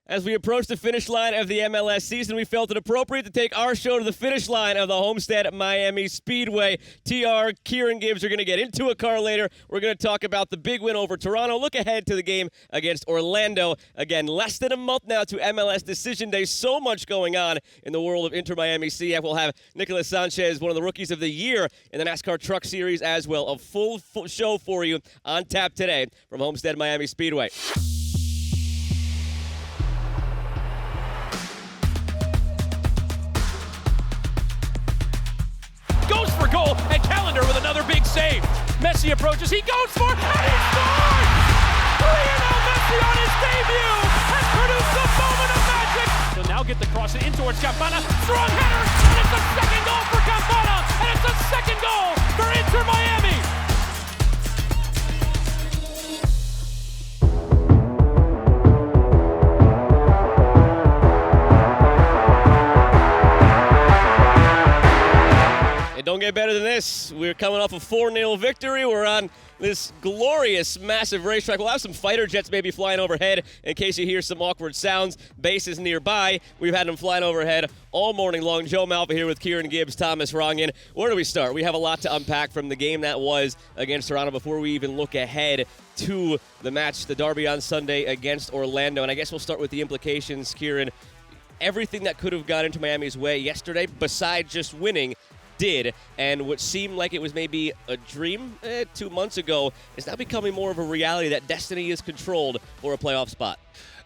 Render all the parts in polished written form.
As we approach the finish line of the MLS season, we felt it appropriate to take our show to the finish line of the Homestead-Miami Speedway. TR, Kieran, Gibbs are going to get into a car later. We're going to talk about the big win over Toronto. Look ahead to the game against Orlando. Again, less than a month now to MLS Decision Day. So much going on in the world of Inter-Miami CF. We'll have Nicolas Sanchez, one of the rookies of the year in the NASCAR Truck Series as well. A full show for you on tap today from Homestead-Miami Speedway. Goes for goal, and Calendar with another big save. Messi approaches, he goes for it, and he scores! Lionel Messi on his debut has produced a moment of magic. He'll now get the cross in towards Campana. Strong header, and it's a second goal for Campana, and it's a second goal for Inter Miami. Don't get better than this. We're coming off a 4-0 victory. We're on this glorious, massive racetrack. We'll have some fighter jets maybe flying overhead in case you hear some awkward sounds. Base is nearby. We've had them flying overhead all morning long. Joe Malva here with Kieran, Gibbs, Thomas, Rongen. Where do we start? We have a lot to unpack from the game that was against Toronto before we even look ahead to the match, the derby on Sunday against Orlando. And I guess we'll start with the implications, Kieran. Everything that could have gone into Miami's way yesterday, besides just winning, did, and what seemed like it was maybe a dream 2 months ago is now becoming more of a reality that destiny is controlled for a playoff spot.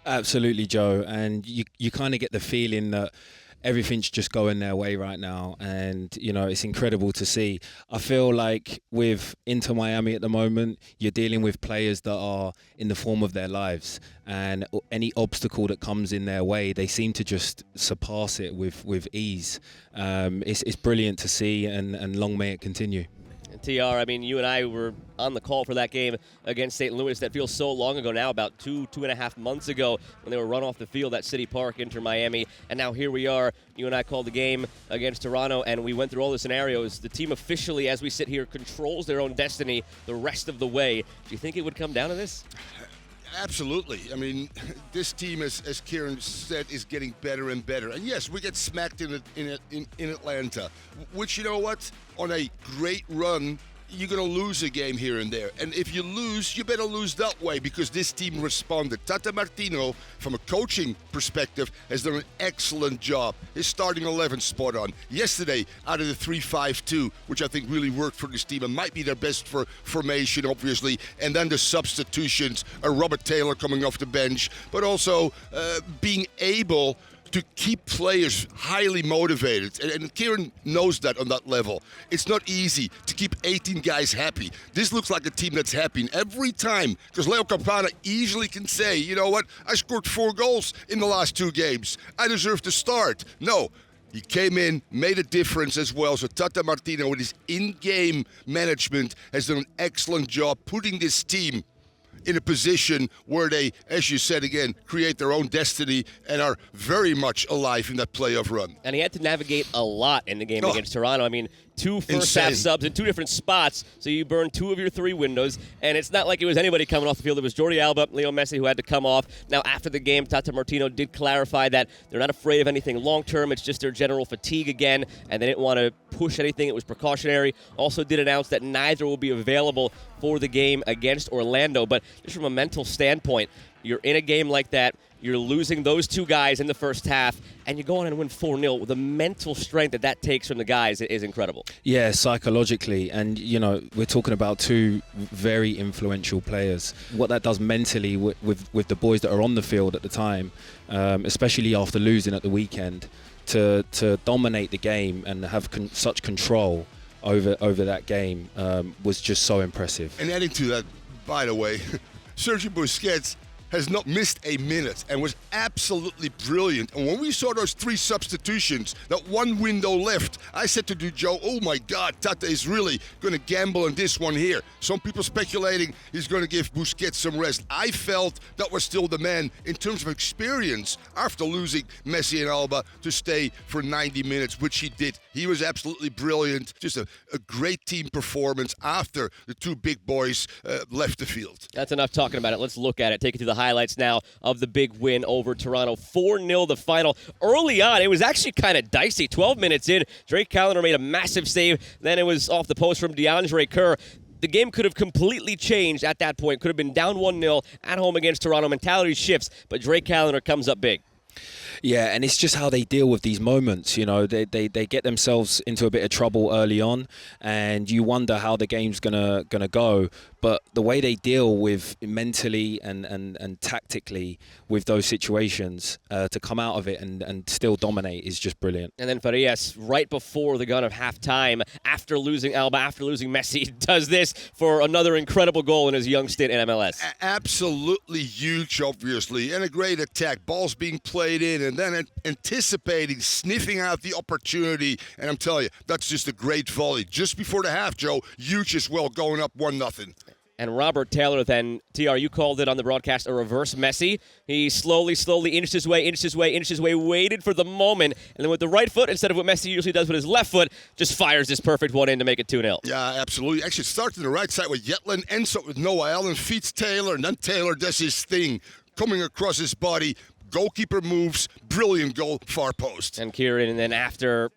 Absolutely, Joe, and you kind of get the feeling that everything's just going their way right now, and it's incredible to see. I feel like with Inter Miami at the moment, you're dealing with players that are in the form of their lives, and any obstacle that comes in their way, they seem to just surpass it with ease. It's brilliant to see, and long may it continue. TR, I mean, you and I were on the call for that game against St. Louis that feels so long ago now, about two and a half months ago when they were run off the field at City Park, Inter Miami. And now here we are. You and I called the game against Toronto, and we went through all the scenarios. The team officially, as we sit here, controls their own destiny the rest of the way. Do you think it would come down to this? Absolutely. I mean, this team, as Kieran said, is getting better and better. And yes, we get smacked in Atlanta, which, you know what, on a great run, you're going to lose a game here and there. And if you lose, you better lose that way because this team responded. Tata Martino, from a coaching perspective, has done an excellent job. His starting 11 spot on. Yesterday, out of the 3-5-2, which I think really worked for this team and might be their best for formation, obviously. And then the substitutions, Robert Taylor coming off the bench, but also being able to keep players highly motivated. And Kieran knows that on that level. It's not easy to keep 18 guys happy. This looks like a team that's happy. And every time, because Leo Campana easily can say, you know what, I scored 4 goals in the last 2 games. I deserve to start. No. He came in, made a difference as well. So Tata Martino, with his in-game management, has done an excellent job putting this team in a position where they, as you said again, create their own destiny and are very much alive in that playoff run. And he had to navigate a lot in the game against Toronto. I mean, 2 first-half subs in 2 different spots, so you burned 2 of your 3 windows. And it's not like it was anybody coming off the field. It was Jordi Alba, Leo Messi, who had to come off. Now, after the game, Tata Martino did clarify that they're not afraid of anything long-term. It's just their general fatigue again, and they didn't want to push anything. It was precautionary. Also did announce that neither will be available for the game against Orlando. But just from a mental standpoint, you're in a game like that, you're losing those 2 guys in the first half, and you go on and win 4-0. The mental strength that takes from the guys is incredible. Yeah, psychologically. And, we're talking about 2 very influential players. What that does mentally with the boys that are on the field at the time, especially after losing at the weekend, to dominate the game and have such control over that game was just so impressive. And adding to that, by the way, Sergio Busquets has not missed a minute and was absolutely brilliant. And when we saw those 3 substitutions, that 1 window left, I said to Joe, oh my God, Tata is really going to gamble on this one here. Some people speculating he's going to give Busquets some rest. I felt that was still the man in terms of experience after losing Messi and Alba to stay for 90 minutes, which he did. He was absolutely brilliant. Just a great team performance after the 2 big boys left the field. That's enough talking about it. Let's look at it. Take it to the highlights now of the big win over Toronto. 4-0 the final. Early on, it was actually kind of dicey. 12 minutes in, Drake Callender made a massive save. Then it was off the post from DeAndre Kerr. The game could have completely changed at that point. Could have been down 1-0 at home against Toronto. Mentality shifts, but Drake Callender comes up big. Yeah, and it's just how they deal with these moments. You know, they get themselves into a bit of trouble early on, and you wonder how the game's gonna go. But the way they deal with mentally and tactically with those situations to come out of it and still dominate is just brilliant. And then Farias, right before the gun of halftime, after losing Alba, after losing Messi, does this for another incredible goal in his young stint in MLS. Absolutely huge, obviously, and a great attack. Balls being played in, and then anticipating, sniffing out the opportunity. And I'm telling you, that's just a great volley. Just before the half, Joe, huge as well, going up 1-0. And Robert Taylor then, TR, you called it on the broadcast a reverse Messi. He slowly inched his way, waited for the moment, and then with the right foot, instead of what Messi usually does with his left foot, just fires this perfect one in to make it 2-0. Yeah, absolutely. Actually, starts on the right side with Yetland, ends up with Noah Allen, feeds Taylor, and then Taylor does his thing, coming across his body. Goalkeeper moves, brilliant goal, far post. And Kieran, and then after a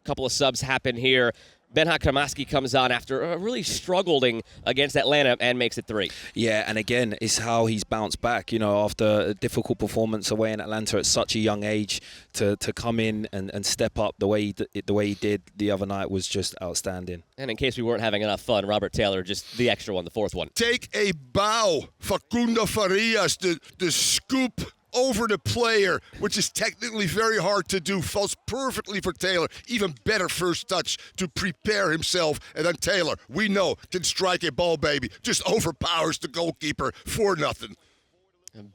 couple of subs happen here, Benja Cremaschi comes on after really struggling against Atlanta and makes it 3. Yeah, and again, it's how he's bounced back, you know, after a difficult performance away in Atlanta at such a young age to come in and step up the way he did the other night was just outstanding. And in case we weren't having enough fun, Robert Taylor, just the extra one, the fourth one. Take a bow, Facundo Farias, the scoop over the player, which is technically very hard to do. Falls perfectly for Taylor. Even better first touch to prepare himself. And then Taylor, we know, can strike a ball, baby. Just overpowers the goalkeeper, 4-0.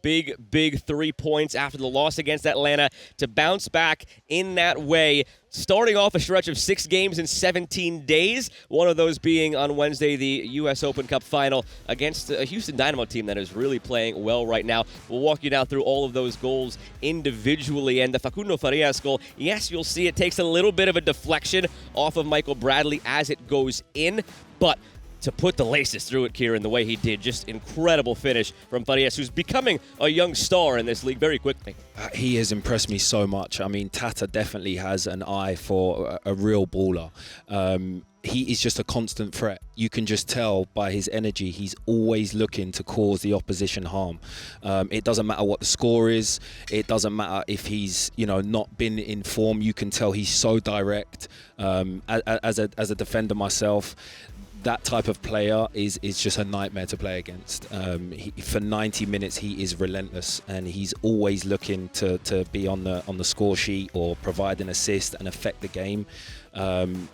Big 3 points after the loss against Atlanta to bounce back in that way. Starting off a stretch of 6 games in 17 days, one of those being on Wednesday, the U.S. Open Cup final against a Houston Dynamo team that is really playing well right now. We'll walk you down through all of those goals individually. And the Facundo Farias goal, yes, you'll see it takes a little bit of a deflection off of Michael Bradley as it goes in, but to put the laces through it, Kieran, the way he did, just incredible finish from Farias, who's becoming a young star in this league very quickly. He has impressed me so much. I mean, Tata definitely has an eye for a real baller. He is just a constant threat. You can just tell by his energy, he's always looking to cause the opposition harm. It doesn't matter what the score is. It doesn't matter if he's, not been in form. You can tell he's so direct. As a defender myself, that type of player is just a nightmare to play against. For 90 minutes, he is relentless, and he's always looking to be on the score sheet or provide an assist and affect the game.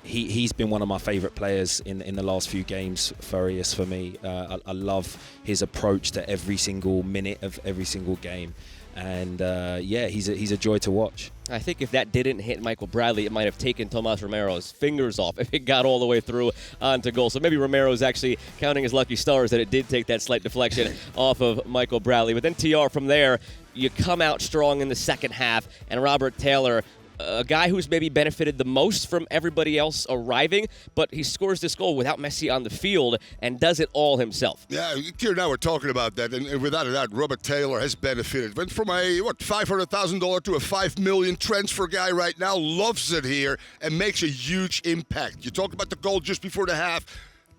He's been one of my favourite players in the last few games, Farias, for me. I love his approach to every single minute of every single game. And he's a joy to watch. I think if that didn't hit Michael Bradley, it might have taken Tomas Romero's fingers off if it got all the way through onto goal. So maybe Romero's actually counting his lucky stars that it did take that slight deflection off of Michael Bradley. But then TR, from there, you come out strong in the second half, and Robert Taylor, a guy who's maybe benefited the most from everybody else arriving, but he scores this goal without Messi on the field and does it all himself. Yeah, Kieran and I were talking about that, and without a doubt, Robert Taylor has benefited. Went from a, $500,000 to a $5 million transfer guy right now, loves it here, and makes a huge impact. You talk about the goal just before the half.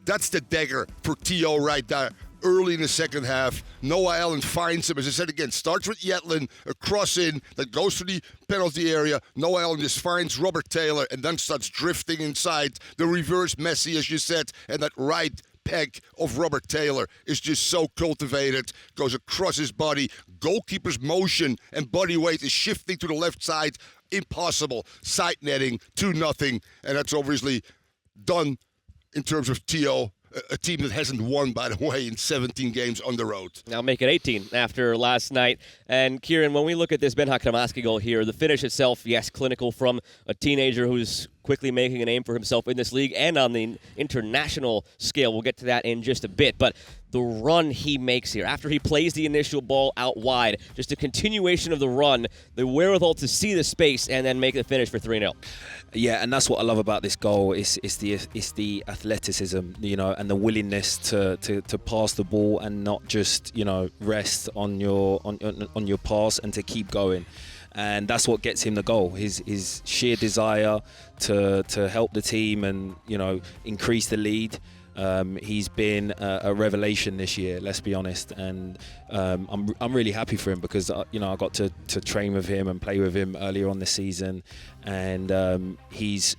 That's the dagger for T.O. right there. Early in the second half, Noah Allen finds him. As I said again, starts with Yetland, a cross in that goes to the penalty area. Noah Allen just finds Robert Taylor and then starts drifting inside. The reverse Messi, as you said, and that right peg of Robert Taylor is just so cultivated. Goes across his body. Goalkeeper's motion and body weight is shifting to the left side. Impossible. Side netting, 2-0. And that's obviously done in terms of T.O., a team that hasn't won, by the way, in 17 games on the road. Now make it 18 after last night. And Kieran, when we look at this Benja Cremaschi goal here, the finish itself, yes, clinical from a teenager who's quickly making a name for himself in this league and on the international scale. We'll get to that in just a bit. But the run he makes here. After he plays the initial ball out wide, just a continuation of the run, the wherewithal to see the space and then make the finish for 3-0. Yeah, and that's what I love about this goal. It's the athleticism, and the willingness to pass the ball and not just rest on your pass and to keep going. And that's what gets him the goal. His sheer desire to help the team and increase the lead. He's been a revelation this year, let's be honest, and I'm really happy for him because I got to train with him and play with him earlier on this season, and he's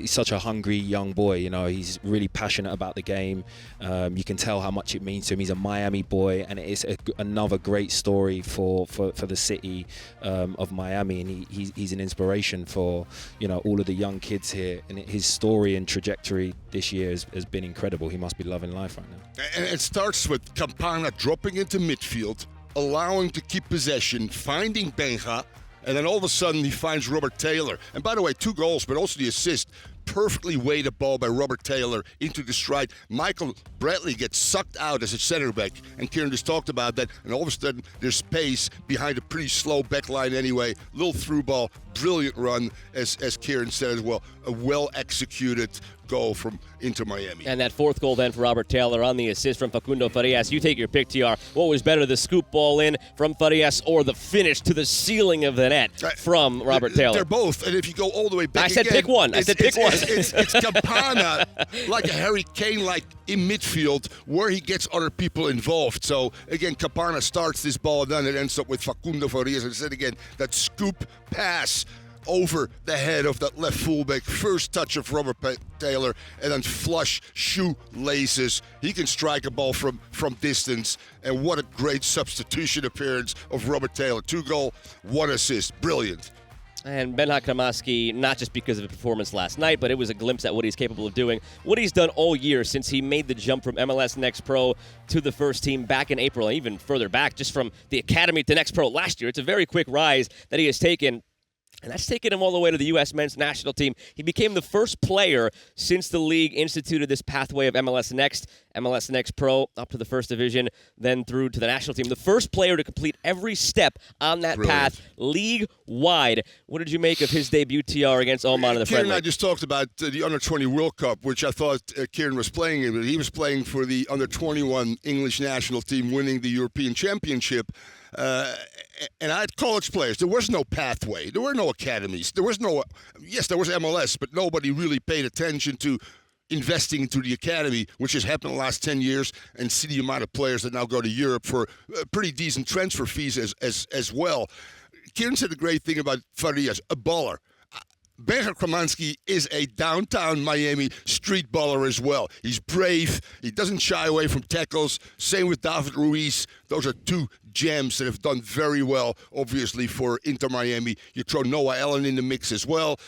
such a hungry young boy. He's really passionate about the game. You can tell how much it means to him. He's a Miami boy, and it's another great story for the city of Miami, and he's an inspiration for all of the young kids here. And his story and trajectory this year has been incredible. He must be loving life right now. And it starts with Campana dropping into midfield, allowing to keep possession, finding Benja, and then all of a sudden he finds Robert Taylor. And by the way, 2 goals, but also the assist. Perfectly weighted ball by Robert Taylor into the stride. Michael Bradley gets sucked out as a center back, and Kieran just talked about that. And all of a sudden, there's space behind a pretty slow back line anyway. Little through ball, brilliant run, as Kieran said as well. A well-executed goal from Inter-Miami. And that 4th goal then for Robert Taylor on the assist from Facundo Farias. You take your pick, TR. What was better, the scoop ball in from Farias or the finish to the ceiling of the net from Robert Taylor? They're both. And if you go all the way back I said pick one. It's Campana, like a Harry Kane-like in midfield, where he gets other people involved. So, again, Campana starts this ball, and then it ends up with Facundo Farias. And said again, that scoop pass over the head of that left fullback. First touch of Robert Taylor, and then flush shoelaces. He can strike a ball from distance. And what a great substitution appearance of Robert Taylor. 2 goals, 1 assist. Brilliant. And Benja Cremaschi, not just because of the performance last night, but it was a glimpse at what he's capable of doing, what he's done all year since he made the jump from MLS Next Pro to the first team back in April, and even further back, just from the academy to Next Pro last year. It's a very quick rise that he has taken. And that's taken him all the way to the U.S. men's national team. He became the first player since the league instituted this pathway of MLS Next Pro, up to the first division, then through to the national team. The first player to complete every step on that path, league-wide. What did you make of his debut, TR, against Oman in the friendly? Kieran and I just talked about the Under-20 World Cup, which I thought Kieran was playing in. But he was playing for the Under-21 English national team, winning the European Championship. And I had college players. There was no pathway. There were no academies. There was MLS, but nobody really paid attention to investing into the academy, which has happened in the last 10 years, and see the amount of players that now go to Europe for pretty decent transfer fees as well. Kieran said a great thing about Farias, a baller. Benja Cremaschi is a downtown Miami street baller as well. He's brave. He doesn't shy away from tackles. Same with David Ruiz. Those are 2 gems that have done very well, obviously, for Inter-Miami. You throw Noah Allen in the mix as well.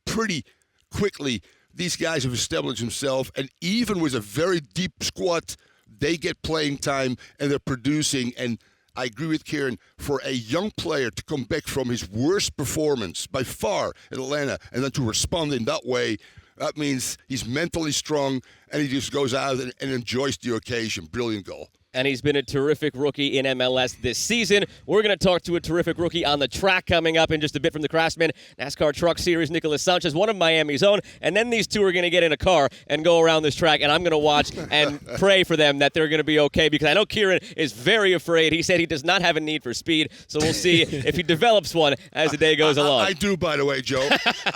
Pretty quickly, these guys have established themselves, and even with a very deep squad, they get playing time, and they're producing. And I agree with Kieran, for a young player to come back from his worst performance by far in Atlanta and then to respond in that way, that means he's mentally strong and he just goes out and enjoys the occasion. Brilliant goal. And he's been a terrific rookie in MLS this season. We're going to talk to a terrific rookie on the track coming up in just a bit from the Craftsman NASCAR Truck Series, Nicolas Sanchez, one of Miami's own. And then these 2 are going to get in a car and go around this track, and I'm going to watch and pray for them that they're going to be okay, because I know Kieran is very afraid. He said he does not have a need for speed, so we'll see if he develops one as the day goes along. I do, by the way, Joe.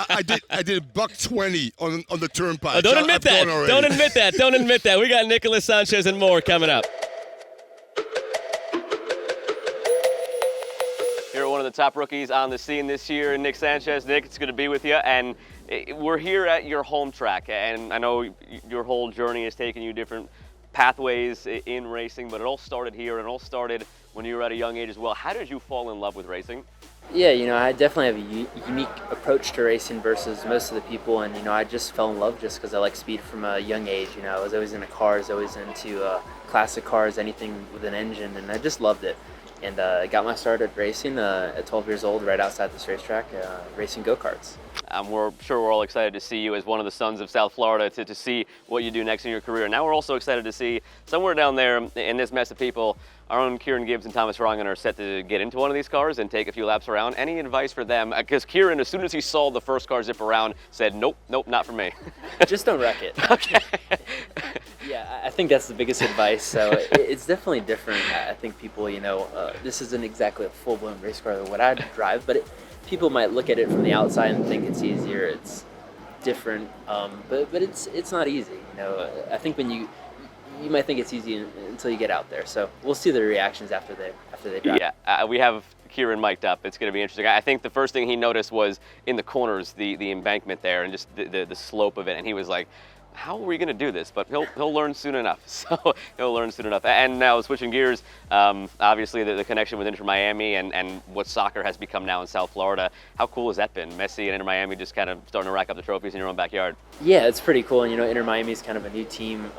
I did $120 on the turnpike. Oh, don't admit that. Don't admit that. Don't admit that. We got Nicolas Sanchez and more coming up. One of the top rookies on the scene this year, Nick Sanchez. Nick, it's good to be with you, and we're here at your home track, and I know your whole journey has taken you different pathways in racing, but it all started here, and it all started when you were at a young age as well. How did you fall in love with racing? Yeah, I definitely have a unique approach to racing versus most of the people, and I just fell in love just because I like speed from a young age. I was always into cars, always into classic cars, anything with an engine, and I just loved it. and got my start at racing at 12 years old, right outside this racetrack, racing go-karts. We're sure we're all excited to see you as one of the sons of South Florida to see what you do next in your career. Now we're also excited to see somewhere down there in this mess of people, our own Kieran Gibbs and Thomas Rongen are set to get into one of these cars and take a few laps around. Any advice for them? Because Kieran, as soon as he saw the first car zip around, said, nope, not for me. Just don't wreck it. Okay. Yeah, I think that's the biggest advice. So it's definitely different. I think people, this isn't exactly a full-blown race car what I'd drive, but people might look at it from the outside and think it's easier. It's different, but it's not easy. I think when you might think it's easy until you get out there. So we'll see the reactions after they drive. Yeah, we have Kieran mic'd up. It's going to be interesting. I think the first thing he noticed was in the corners, the embankment there, and just the slope of it, and he was like, how are we going to do this? But he'll learn soon enough. So he'll learn soon enough. And now switching gears, obviously the connection with Inter-Miami and what soccer has become now in South Florida. How cool has that been? Messi and Inter-Miami just kind of starting to rack up the trophies in your own backyard. Yeah, it's pretty cool. And Inter-Miami is kind of a new team.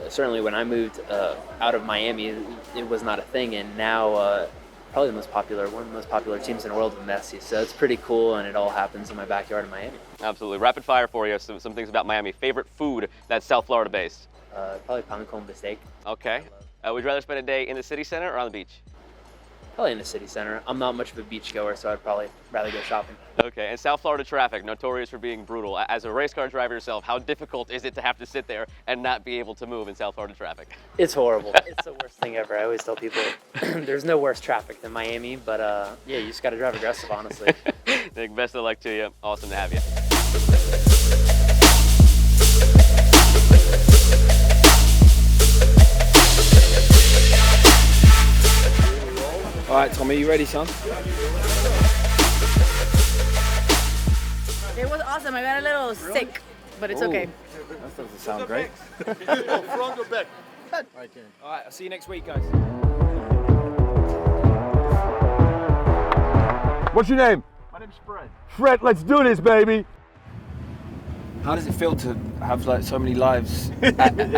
Certainly when I moved out of Miami, it was not a thing, and now probably one of the most popular teams in the world with Messi. So it's pretty cool, and it all happens in my backyard in Miami. Absolutely. Rapid fire for you. Some things about Miami. Favorite food that's South Florida based? Probably pan con bistec. Okay. Would you rather spend a day in the city center or on the beach? Probably in the city center. I'm not much of a beach goer, so I'd probably rather go shopping. Okay, and South Florida traffic, notorious for being brutal. As a race car driver yourself, how difficult is it to have to sit there and not be able to move in South Florida traffic? It's horrible. It's the worst thing ever. I always tell people there's no worse traffic than Miami, but yeah, you just got to drive aggressive, honestly. Nick, best of luck to you. Awesome to have you. All right, Tommy, you ready, son? It was awesome. I got a little sick, but it's okay. That doesn't sound great. Front or back? All right, I'll see you next week, guys. What's your name? My name's Fred. Fred, let's do this, baby. How does it feel to have like so many lives In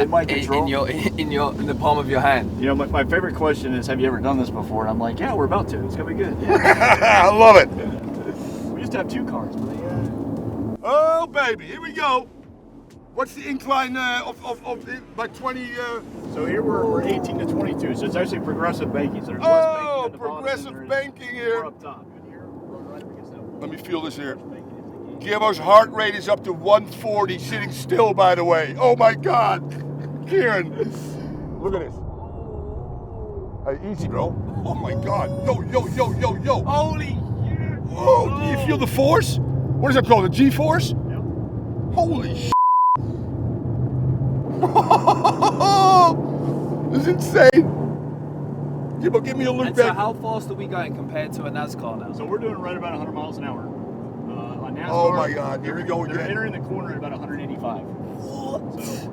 my control. in the palm of your hand? My favorite question is, have you ever done this before? And I'm like, yeah, we're about to. It's gonna be good. I love it. We used to have 2 cars, but Oh, baby, here we go. What's the incline by 20? So here we're 18 to 22, so it's actually progressive banking. So there's Oh, less banking at the bottom progressive than there is banking here. more up top. And here, we're right up against that wall. Let me feel this here. Banking is the key. Gibbo's heart rate is up to 140, sitting still, by the way. Oh my God, Kieran, look at this. Hey, easy, bro. Oh my God, yo. Holy shit! Oh, do you feel the force? What is that called, the G-force? Yep. Holy shit. This is insane. Gibbo, give me a look And so back. how fast are we going compared to a NASCAR now? So we're doing right about 100 miles an hour. On NASCAR, Oh my God, here we go they're again. entering the corner at about 185. What? So,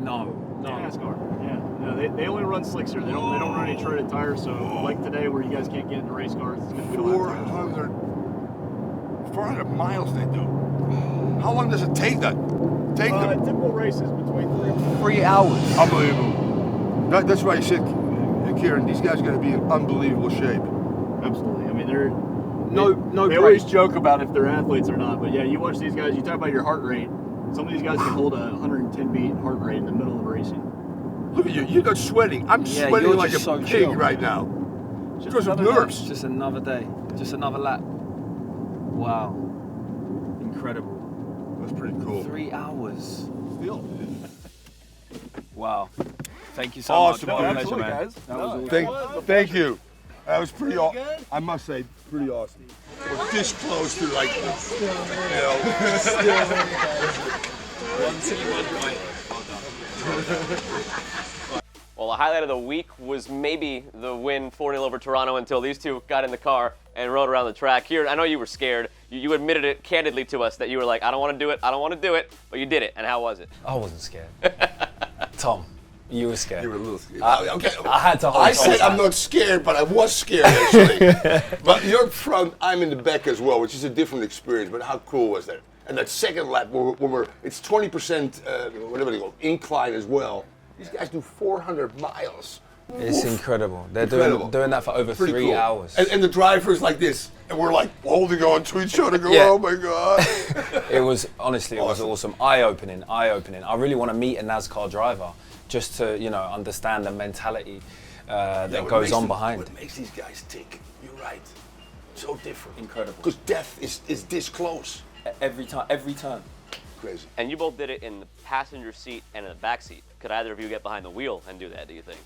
No. NASCAR. Yeah. No, they only run slicks here. They don't run any treaded tires. So like today, where you guys can't get into race cars, it's gonna be a lot of tires. 400 miles they do. How long does it take that? Typical races between 3 hours. Unbelievable. That's why you said, Kieran, these guys are going to be in unbelievable shape. Absolutely. I mean, they're No They always joke about if they're athletes or not, but yeah, you watch these guys. You talk about your heart rate. Some of these guys can hold a 110 beat heart rate in the middle of racing. Look at you. You're not sweating. I'm Yeah, sweating you're like a just so pig chill. right now. Just Because of another nerves. Just another day. Just another lap. Wow. Incredible. That's pretty cool. 3 hours. Still. Wow. Thank you so Awesome, much. dude. What a pleasure, Absolutely, man. guys. That was awesome. Thank you. That was pretty awesome. I must say, pretty awesome. We're this close to like, Well, the highlight of the week was maybe the win 4-0 over Toronto until these two got in the car and rode around the track. Here, I know you were scared. You admitted it candidly to us that you were like, I don't want to do it, but you did it. And how was it? I wasn't scared. Tom, you were scared. You were a little scared. Okay. I had to hold I said Tom's I'm hand. not scared, but I was scared actually. But you're up front, I'm in the back as well, which is a different experience. But how cool was that? And that second lap, when it's 20%, whatever they call incline as well. These guys do 400 miles. It's incredible. They're Incredible. doing that for over Pretty 3 cool. hours. And the driver's like this, and we're like holding on to each other, going, Yeah. oh my God. It was, honestly, it was awesome. Eye-opening. I really want to meet a NASCAR driver just to, understand the mentality that goes on behind. What makes these guys tick? You're right. So different. Incredible. Because death is this close. Every turn. Crazy. And you both did it in the passenger seat and in the back seat. Could either of you get behind the wheel and do that, do you think?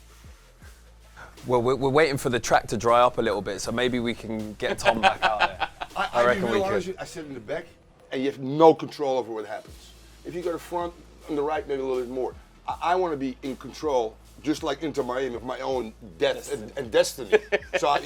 Well, we're waiting for the track to dry up a little bit, so maybe we can get Tom back out there. I reckon we could. I sit in the back, and you have no control over what happens. If you go to front, on the right, maybe a little bit more. I want to be in control, just like Inter-Miami, of my own death and destiny. So,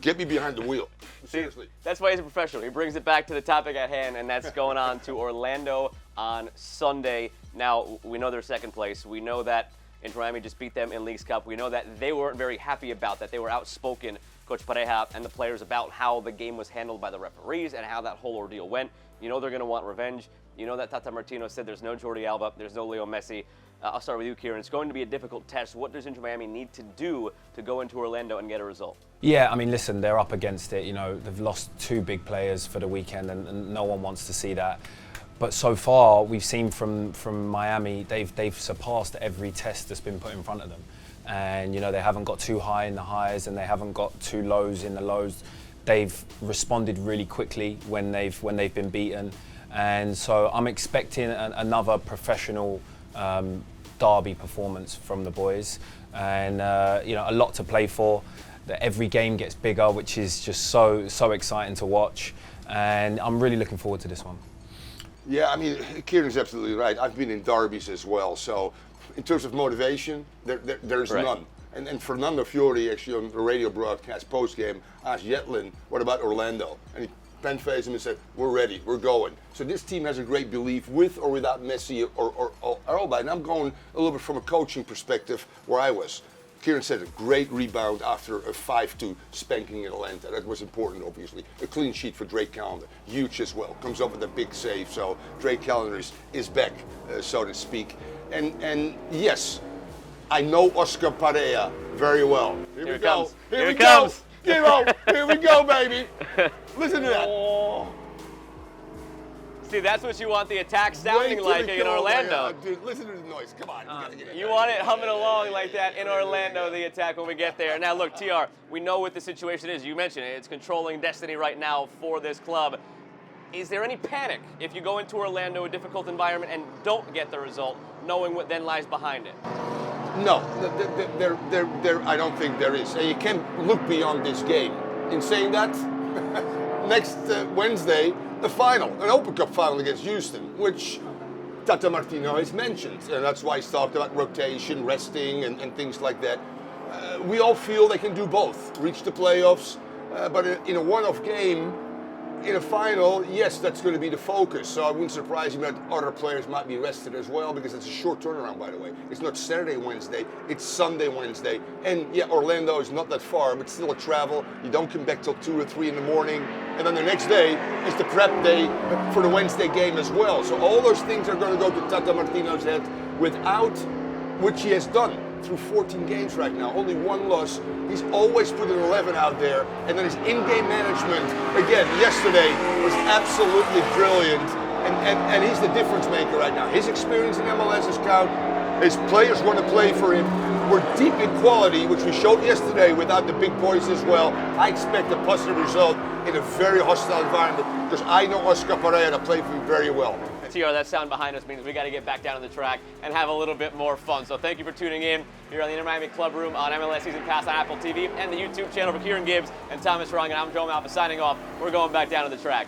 get me behind the wheel. Seriously. That's why he's a professional. He brings it back to the topic at hand, and that's going on to Orlando on Sunday. Now, we know they're second place. We know that Inter-Miami just beat them in Leagues Cup. We know that they weren't very happy about that. They were outspoken, Coach Pareja and the players, about how the game was handled by the referees and how that whole ordeal went. You know they're going to want revenge. You know that Tata Martino said there's no Jordi Alba, there's no Leo Messi. I'll start with you, Kieran. It's going to be a difficult test. What does Inter-Miami need to do to go into Orlando and get a result? Yeah, I mean, listen, they're up against it. They've lost 2 big players for the weekend, and no one wants to see that. But so far, we've seen from Miami, they've surpassed every test that's been put in front of them. And, they haven't got too high in the highs and they haven't got too lows in the lows. They've responded really quickly when they've been beaten. And so I'm expecting another professional derby performance from the boys. And, a lot to play for. That every game gets bigger, which is just so exciting to watch. And I'm really looking forward to this one. Yeah, I mean, Kieran's absolutely right. I've been in derbies as well. So, in terms of motivation, there's none. And Fernando Fiori, actually on the radio broadcast post-game, asked Yetlin, what about Orlando? And he pen-faced him and said, we're ready, we're going. So this team has a great belief with or without Messi or Alba. And I'm going a little bit from a coaching perspective where I was. Kieran said a great rebound after a 5-2 spanking in Atlanta. That was important, obviously. A clean sheet for Drake Callender, huge as well. Comes up with a big save, so Drake Callender is back, so to speak. And yes, I know Oscar Pareja very well. Here it comes. Here we go. Here we go, baby. Listen to that. See, that's what you want the attack sounding like in Orlando. Dude, listen to the noise. Come on. You want it humming along like that in Orlando, the attack, when we get there. Now, look, TR, we know what the situation is. You mentioned it. It's controlling destiny right now for this club. Is there any panic if you go into Orlando, a difficult environment, and don't get the result, knowing what then lies behind it? No, I don't think there is. You can't look beyond this game. In saying that, next Wednesday, the final, an Open Cup final against Houston, which Tata Martino has mentioned. And that's why he's talked about rotation, resting, and things like that. We all feel they can do both, reach the playoffs, but in a one-off game, in a final, yes, that's going to be the focus. So I wouldn't surprise me that other players might be rested as well, because it's a short turnaround, by the way. It's not Saturday, Wednesday, it's Sunday, Wednesday. And yeah, Orlando is not that far, but still a travel. You don't come back till 2 or 3 in the morning. And then the next day is the prep day for the Wednesday game as well. So all those things are going to go to Tata Martino's head, without which he has done through 14 games right now, only 1 loss. He's always put an 11 out there, and then his in-game management, again, yesterday was absolutely brilliant, and he's the difference maker right now. His experience in MLS is count. His players want to play for him. We're deep in quality, which we showed yesterday without the big boys as well. I expect a positive result in a very hostile environment, because I know Oscar Pareja to play for me very well. TR, that sound behind us means we got to get back down to the track and have a little bit more fun. So thank you for tuning in here on the Inter-Miami Club Room on MLS Season Pass on Apple TV and the YouTube channel for Kieran Gibbs and Thomas Rongen. I'm Joe Malfa signing off. We're going back down to the track.